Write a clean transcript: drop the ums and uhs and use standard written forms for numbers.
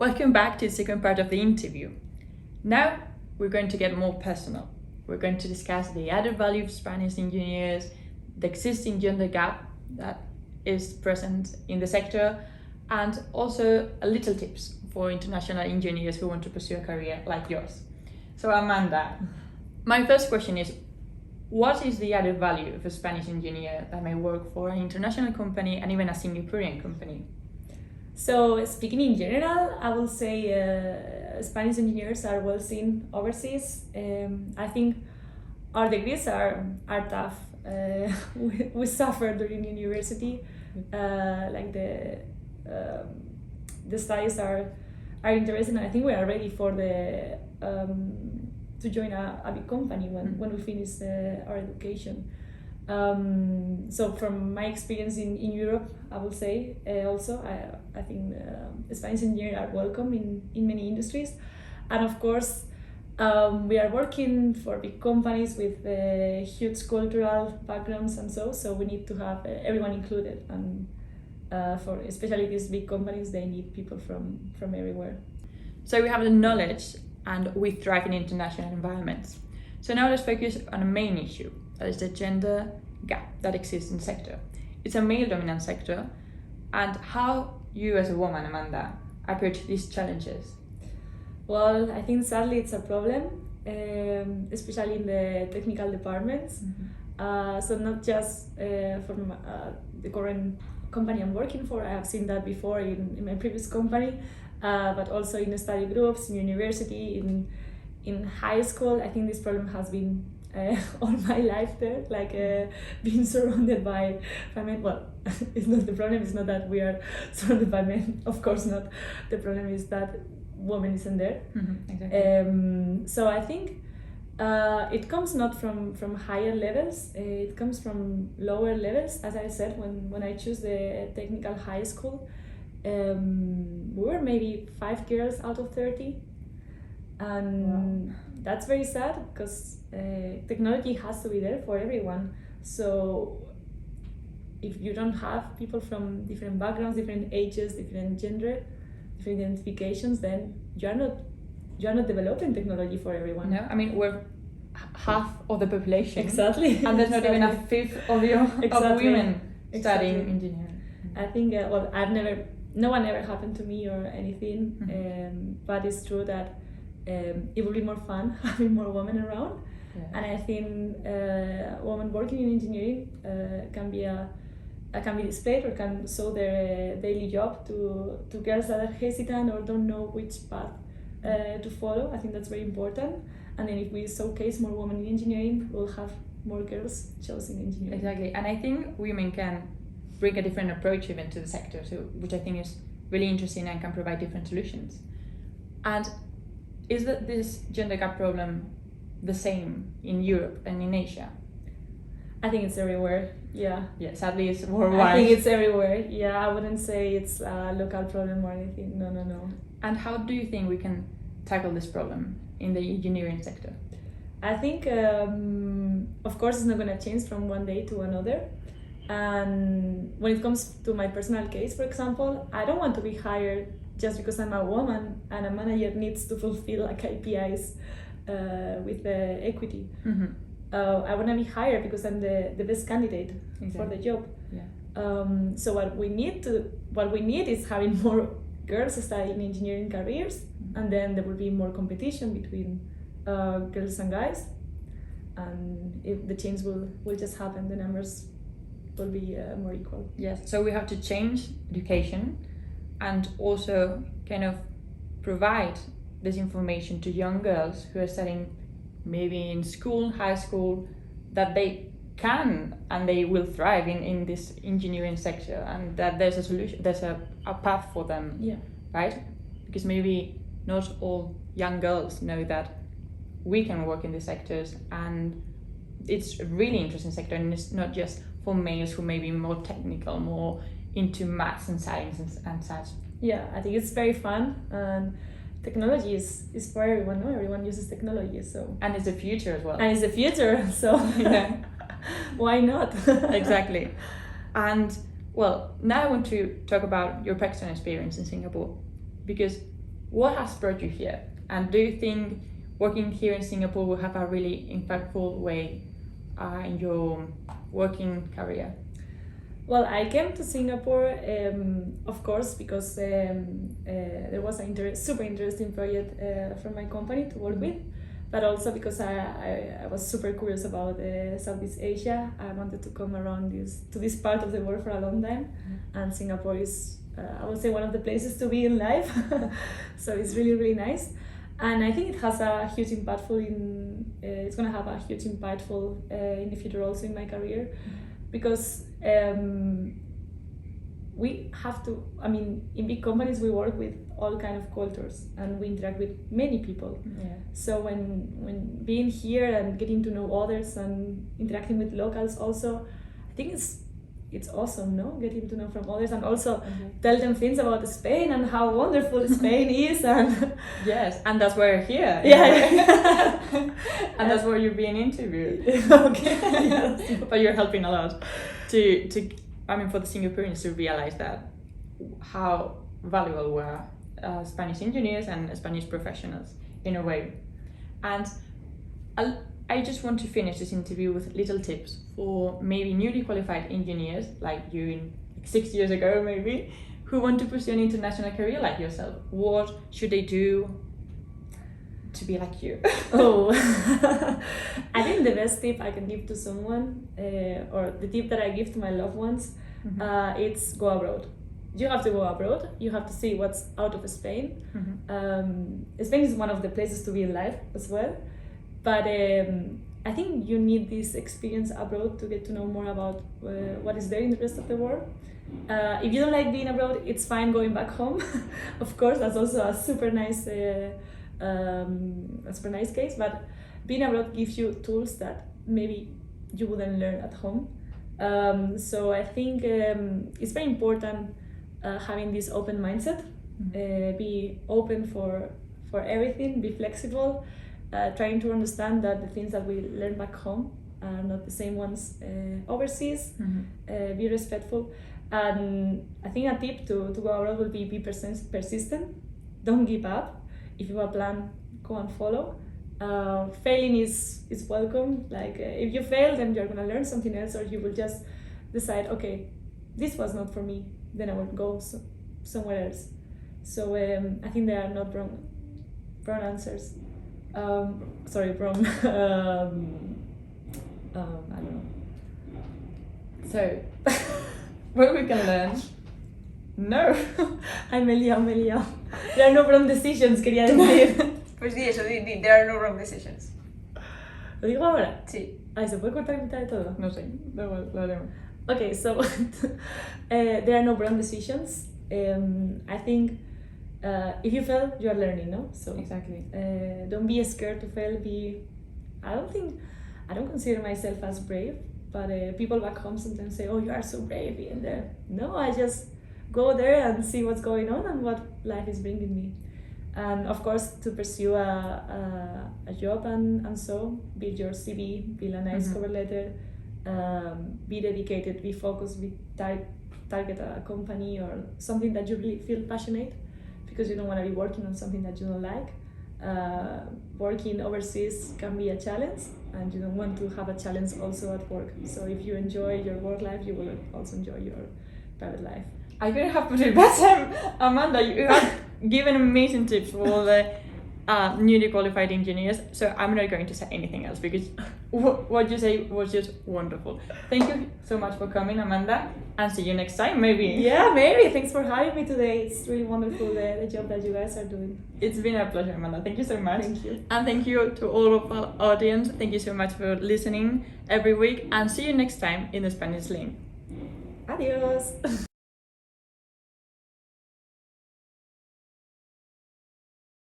Welcome back to the second part of the interview. Now we're going to get more personal. We're going to discuss the added value of Spanish engineers, the existing gender gap that is present in the sector, and also a little tips for international engineers who want to pursue a career like yours. So Amanda, my first question is, what is the added value of a Spanish engineer that may work for an international company and even a Singaporean company? So speaking in general, I will say Spanish engineers are well seen overseas. I think our degrees are tough. We suffer during university. Like the studies are interesting, and I think we are ready for the to join a big company when we finish our education. So from my experience in Europe, I will say also I think Spanish engineers are welcome in many industries, and of course we are working for big companies with huge cultural backgrounds and so we need to have everyone included, and for especially these big companies, they need people from everywhere. So we have the knowledge and we thrive in international environments. So now let's focus on a main issue, that is the gender gap that exists in the sector. It's a male-dominant sector, and how you as a woman, Amanda, approach these challenges? Well, I think sadly it's a problem, especially in the technical departments. So not just from the current company I'm working for, I have seen that before in my previous company, but also in the study groups, in university, in high school. I think this problem has been all my life there, like being surrounded by men. Well, it's not the problem, it's not that we are surrounded by men, of course not. The problem is that woman isn't there. Exactly. So I think it comes not from higher levels, it comes from lower levels. As I said, when I choose the technical high school, we were maybe 5 girls out of 30, and wow. That's very sad because technology has to be there for everyone. So if you don't have people from different backgrounds, different ages, different gender, different identifications, then you're not developing technology for everyone. No, I mean we're half of the population. Exactly. And there's not even a fifth of women studying engineering. I think no one ever happened to me or anything, but it's true that it would be more fun having more women around. Yeah. And I think women working in engineering can be displayed or can show their daily job to girls that are hesitant or don't know which path to follow. I think that's very important. And then if we showcase more women in engineering, we'll have more girls choosing engineering. Exactly. And I think women can bring a different approach even to the sector, so which I think is really interesting and can provide different solutions. And is that this gender gap problem the same in Europe and in Asia? I think it's everywhere. Yeah. Yeah. Sadly, it's worldwide. I think it's everywhere. Yeah, I wouldn't say it's a local problem or anything. No. And how do you think we can tackle this problem in the engineering sector? I think, of course, it's not going to change from one day to another. And when it comes to my personal case, for example, I don't want to be hired just because I'm a woman and a manager needs to fulfill like KPIs with equity. I want to be hired because I'm the best candidate for the job. Yeah. So what we need is having more girls studying engineering careers, and then there will be more competition between girls and guys, and if the change will just happen, the numbers will be more equal. Yes. So we have to change education, and also kind of provide this information to young girls who are studying maybe in school, high school, that they can and they will thrive in this engineering sector, and that there's a solution, there's a path for them. Yeah. Right? Because maybe not all young girls know that we can work in these sectors, and it's a really interesting sector, and it's not just for males who may be more technical, more into maths and science and such. Yeah, I think it's very fun, and technology is for everyone. No, everyone uses technology, so. And it's the future as well. And it's the future, so yeah. Why not? Exactly. And well, now I want to talk about your personal experience in Singapore, because what has brought you here? And do you think working here in Singapore will have a really impactful way in your working career? Well, I came to Singapore, of course, because there was a super interesting project from my company to work with, but also because I was super curious about Southeast Asia. I wanted to come around to this part of the world for a long time, and Singapore is, I would say, one of the places to be in life. So it's really, really nice. And I think it has a huge impactful it's going to have a huge impactful in the future also in my career, because we have to, in big companies we work with all kind of cultures and we interact with many people. Yeah. So when being here and getting to know others and interacting with locals also, I think it's awesome, no? Getting to know from others and also tell them things about Spain and how wonderful Spain is. And yes, and that's why you're here. Yeah. And that's why you're being interviewed. Okay. Yes. But you're helping a lot to for the Singaporeans to realize that how valuable were Spanish engineers and Spanish professionals in a way. And I just want to finish this interview with little tips for maybe newly qualified engineers like you in 6 years ago maybe, who want to pursue an international career like yourself. What should they do to be like you? Oh, I think the best tip I can give to someone, or the tip that I give to my loved ones, it's go abroad. You have to go abroad. You have to see what's out of Spain. Spain is one of the places to be in life as well. But I think you need this experience abroad to get to know more about what is there in the rest of the world. If you don't like being abroad, it's fine going back home. Of course, that's also a super nice case. But being abroad gives you tools that maybe you wouldn't learn at home. So I think it's very important having this open mindset. Be open for everything. Be flexible. Trying to understand that the things that we learn back home are not the same ones overseas. Be respectful. And I think a tip to go abroad will be persistent. Don't give up. If you have a plan, go and follow. Failing is welcome. Like if you fail, then you're gonna learn something else, or you will just decide, okay, this was not for me. Then I will go somewhere else. So I think there are not wrong answers. Wrong. I don't know. So, what we can learn? No. I'm Melia. There are no wrong decisions, quería decir. Pues di eso, di, there are no wrong decisions. ¿Lo digo ahora? Sí. Ay, ¿se puede cortar mitad de todo? No sé, luego lo haremos. Okay, so there are no wrong decisions. I think if you fail, you are learning, no? So exactly. Don't be scared to fail. I don't consider myself as brave, but people back home sometimes say, "Oh, you are so brave," and no, I just go there and see what's going on and what life is bringing me. And of course, to pursue a job and so build your CV, build a nice cover letter, be dedicated, be focused, target a company or something that you really feel passionate, because you don't want to be working on something that you don't like. Working overseas can be a challenge, and you don't want to have a challenge also at work. So if you enjoy your work life, you will also enjoy your private life. I couldn't have put it better, Amanda. You have given amazing tips for all the newly qualified engineers. So I'm not going to say anything else, because what you say was just wonderful. Thank you so much for coming, Amanda, and see you next time, maybe. Yeah, maybe. Thanks for having me today. It's really wonderful the job that you guys are doing. It's been a pleasure, Amanda. Thank you so much. Thank you. And thank you to all of our audience. Thank you so much for listening every week, and see you next time in the Spanish Sling. Adios.